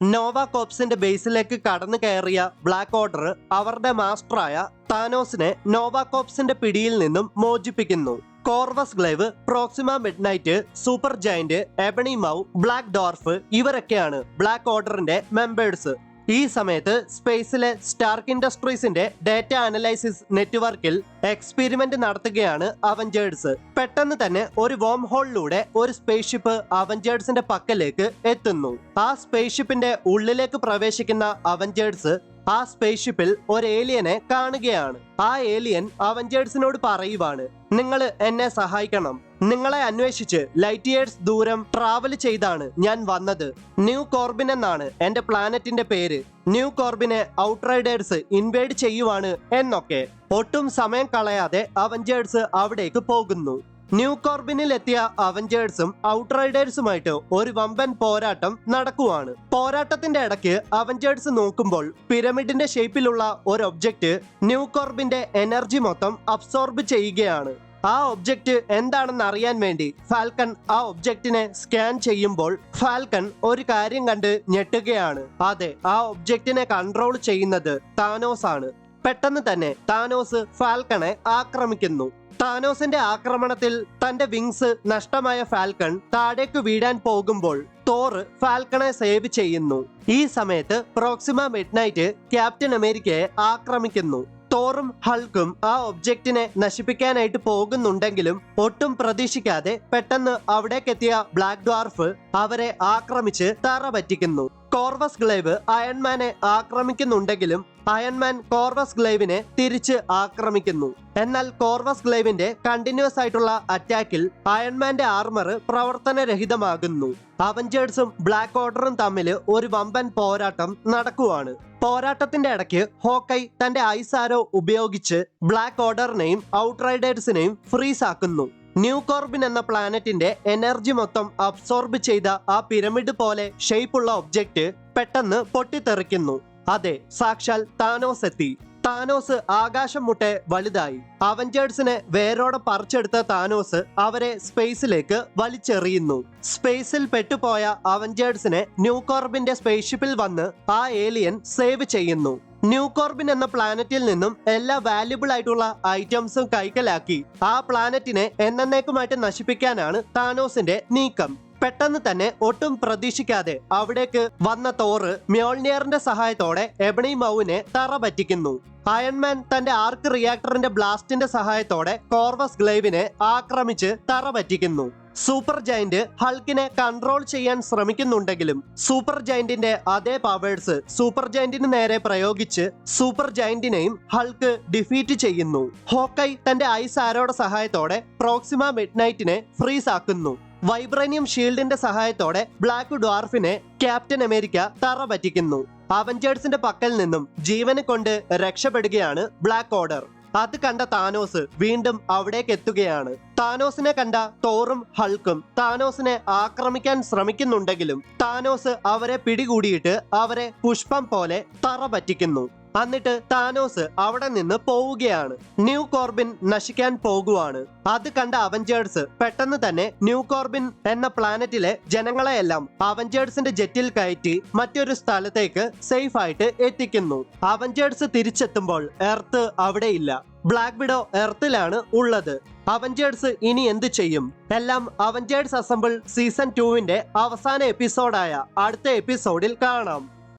Nova കോപ്സിന്റെ ബേസിലേക്ക് കടന്നു കയറിയ black order അവരുടെ മാസ്റ്ററായ താനോസിനെ നോവ കോപ്സിന്റെ പിടിയിൽ നിന്നും മോചിപ്പിക്കുന്നു. Corvus Glaive, Proxima Midnight, Super Giant, Ebony Maw, Black Dwarf ഇവരൊക്കെയാണ് ബ്ലാക്ക് ഓർഡറിന്റെ മെമ്പേഴ്സ്. ഈ സമയത്ത് സ്പേസിലെ സ്റ്റാർക്ക് ഇൻഡസ്ട്രീസിന്റെ ഡേറ്റ അനലൈസിസ് നെറ്റ്വർക്കിൽ എക്സ്പെരിമെന്റ് നടത്തുകയാണ് അവഞ്ചേഴ്സ്. പെട്ടെന്ന് തന്നെ ഒരു വോം ഹോളിലൂടെ ഒരു സ്പേസ്ഷിപ്പ് അവഞ്ചേഴ്സിന്റെ പക്കലേക്ക് എത്തുന്നു. ആ സ്പേസ്ഷിപ്പിന്റെ ഉള്ളിലേക്ക് പ്രവേശിക്കുന്ന അവഞ്ചേഴ്സ് ആ സ്പേസ്ഷിപ്പിൽ ഒരു ഏലിയനെ കാണുകയാണ്. ആ ഏലിയൻ അവഞ്ചേഴ്സിനോട് പറയുവാണ്, നിങ്ങൾ എന്നെ സഹായിക്കണം. നിങ്ങളെ അന്വേഷിച്ച് ലൈറ്റ് ഇയേഴ്സ് ദൂരം ട്രാവൽ ചെയ്താണ് ഞാൻ വന്നത്. ന്യൂ കോർബിൻ എന്നാണ് എന്റെ പ്ലാനറ്റിന്റെ പേര്. ന്യൂ കോർബിനെ ഔട്ട്റൈഡേഴ്സ് ഇൻവേഡ് ചെയ്യുവാണ് എന്നൊക്കെ. ഒട്ടും സമയം കളയാതെ അവഞ്ചേഴ്സ് അവിടേക്ക് പോകുന്നു. ന്യൂ കോർബിനിൽ എത്തിയ അവഞ്ചേഴ്സും ഔട്ട്റൈഡേഴ്സുമായിട്ട് ഒരു വമ്പൻ പോരാട്ടം നടക്കുവാണ്. പോരാട്ടത്തിന്റെ ഇടയ്ക്ക് അവഞ്ചേഴ്സ് നോക്കുമ്പോൾ പിരമിഡിന്റെ ഷേപ്പിലുള്ള ഒരു ഒബ്ജക്റ്റ് ന്യൂ കോർബിന്റെ എനർജി മൊത്തം അബ്സോർബ് ചെയ്യുകയാണ്. ആ ഒബ്ജക്റ്റ് എന്താണെന്ന് അറിയാൻ വേണ്ടി ഫാൽക്കൺ ആ ഒബ്ജക്റ്റിനെ സ്കാൻ ചെയ്യുമ്പോൾ ഫാൽക്കൺ ഒരു കാര്യം കണ്ട് ഞെട്ടുകയാണ്. അതെ, ആ ഒബ്ജക്റ്റിനെ കൺട്രോൾ ചെയ്യുന്നത് താനോസ് ആണ്. പെട്ടെന്ന് തന്നെ താനോസ് ഫാൽക്കണെ ആക്രമിക്കുന്നു. താനോസിന്റെ ആക്രമണത്തിൽ തന്റെ വിങ്സ് നഷ്ടമായ ഫാൽക്കൺ താഴേക്ക് വീഴാൻ പോകുമ്പോൾ തോർ ഫാൽക്കണെ സേവ് ചെയ്യുന്നു. ഈ സമയത്ത് പ്രോക്സിമ മിഡ്നൈറ്റ് ക്യാപ്റ്റൻ അമേരിക്കയെ ആക്രമിക്കുന്നു. തോറും ഹൾക്കും ആ ഒബ്ജക്റ്റിനെ നശിപ്പിക്കാനായിട്ട് പോകുന്നുണ്ടെങ്കിലും ഒട്ടും പ്രതീക്ഷിക്കാതെ പെട്ടെന്ന് അവിടേക്കെത്തിയ ബ്ലാക്ക് ഡ്വാർഫ് അവരെ ആക്രമിച്ച് തറ പറ്റിക്കുന്നു. കോർവസ് ഗ്ലേവ് അയൺമാനെ ആക്രമിക്കുന്നുണ്ടെങ്കിലും അയൺമാൻ കോർവസ് ഗ്ലേവിനെ തിരിച്ച് ആക്രമിക്കുന്നു. എന്നാൽ കോർവസ് ഗ്ലേവിന്റെ കണ്ടിന്യൂസ് ആയിട്ടുള്ള അറ്റാക്കിൽ അയൺമാന്റെ ആർമർ പ്രവർത്തനരഹിതമാകുന്നു. അവഞ്ചേഴ്സും ബ്ലാക്ക് ഓർഡറും തമ്മിൽ ഒരു വമ്പൻ പോരാട്ടം നടക്കുവാണ്. പോരാട്ടത്തിന്റെ ഇടയ്ക്ക് ഹോക്കൈ തന്റെ ഐസ് ആരോ ഉപയോഗിച്ച് ബ്ലാക്ക് ഓർഡറിനെയും ഔട്ട്റൈഡേഴ്സിനെയും ഫ്രീസ് ആക്കുന്നു. ന്യൂ കോർബിൻ എന്ന പ്ലാനറ്റിന്റെ എനർജി മൊത്തം അബ്സോർബ് ചെയ്ത ആ പിരമിഡ് പോലെ ഷേപ്പുള്ള ഒബ്ജക്റ്റ് പെട്ടെന്ന് പൊട്ടിത്തെറിക്കുന്നു. അതെ, സാക്ഷാൽ താനോസ് എത്തി. താനോസ് ആകാശം മുട്ടെ വലുതായി. അവഞ്ചേഴ്സിനെ വേരോടെ പറിച്ചെടുത്ത താനോസ് അവരെ സ്പേസിലേക്ക് വലിച്ചെറിയുന്നു. സ്പേസിൽ പെട്ടുപോയ അവഞ്ചേഴ്സിനെ ന്യൂ കോർബിന്റെ സ്പേസ്ഷിപ്പിൽ വന്ന് ആ ഏലിയൻ സേവ് ചെയ്യുന്നു. ന്യൂ കോർബിൻ എന്ന പ്ലാനറ്റിൽ നിന്നും എല്ലാ വാല്യുബിൾ ആയിട്ടുള്ള ഐറ്റംസും കൈക്കലാക്കി ആ പ്ലാനറ്റിനെ എന്നേക്കുമായിട്ട് നശിപ്പിക്കാനാണ് താനോസിന്റെ നീക്കം. പെട്ടെന്ന് തന്നെ ഒട്ടും പ്രതീക്ഷിക്കാതെ അവിടേക്ക് വന്ന തോറ് മ്യോൾനിയറിന്റെ സഹായത്തോടെ എബണി മൗവിനെ തറ പറ്റിക്കുന്നു. അയൺമാൻ തന്റെ ആർക്ക് റിയാക്ടറിന്റെ ബ്ലാസ്റ്റിന്റെ സഹായത്തോടെ കോർവസ് ഗ്ലേവിനെ ആക്രമിച്ച് തറ പറ്റിക്കുന്നു. സൂപ്പർ ജയന്റ് ഹൾക്കിനെ കൺട്രോൾ ചെയ്യാൻ ശ്രമിക്കുന്നുണ്ടെങ്കിലും സൂപ്പർ ജയന്റിന്റെ അതേ പവേഴ്സ് സൂപ്പർ ജയന്റിന് നേരെ പ്രയോഗിച്ച് സൂപ്പർ ജയന്റിനെയും ഹൾക്ക് ഡിഫീറ്റ് ചെയ്യുന്നു. ഹോക്കൈ തന്റെ ഐസ് ആരോയുടെ സഹായത്തോടെ പ്രോക്സിമ മിഡ്നൈറ്റിനെ ഫ്രീസ് ആക്കുന്നു. വൈബ്രേനിയം ഷീൽഡിന്റെ സഹായത്തോടെ ബ്ലാക്ക് ഡ്വാർഫിനെ ക്യാപ്റ്റൻ അമേരിക്ക തറ പറ്റിക്കുന്നു. അവഞ്ചേഴ്സിന്റെ പക്കൽ നിന്നും ജീവന് കൊണ്ട് രക്ഷപ്പെടുകയാണ് ബ്ലാക്ക് ഓർഡർ. അത് കണ്ട താനോസ് വീണ്ടും അവിടേക്ക് എത്തുകയാണ്. താനോസിനെ കണ്ട തോറും ഹൾക്കും താനോസിനെ ആക്രമിക്കാൻ ശ്രമിക്കുന്നുണ്ടെങ്കിലും താനോസ് അവരെ പിടികൂടിയിട്ട് അവരെ പുഷ്പം പോലെ തറ പറ്റിക്കുന്നു. എന്നിട്ട് താനോസ് അവിടെ നിന്ന് പോവുകയാണ്. ന്യൂ കോർബിൻ നശിക്കാൻ പോകുവാണ്. അത് കണ്ട അവഞ്ചേഴ്സ് പെട്ടെന്ന് തന്നെ ന്യൂ കോർബിൻ എന്ന പ്ലാനറ്റിലെ ജനങ്ങളെയെല്ലാം അവഞ്ചേഴ്സിന്റെ ജെറ്റിൽ കയറ്റി മറ്റൊരു സ്ഥലത്തേക്ക് സേഫ് ആയിട്ട് എത്തിക്കുന്നു. അവഞ്ചേഴ്സ് തിരിച്ചെത്തുമ്പോൾ എർത്ത് അവിടെയില്ല. ബ്ലാക്ക് വിഡോ എർത്തിലാണ് ഉള്ളത്. അവഞ്ചേഴ്സ് ഇനി എന്ത് ചെയ്യും? എല്ലാം അവഞ്ചേഴ്സ് അസംബിൾ സീസൺ 2 അവസാന എപ്പിസോഡായ അടുത്ത എപ്പിസോഡിൽ കാണാം.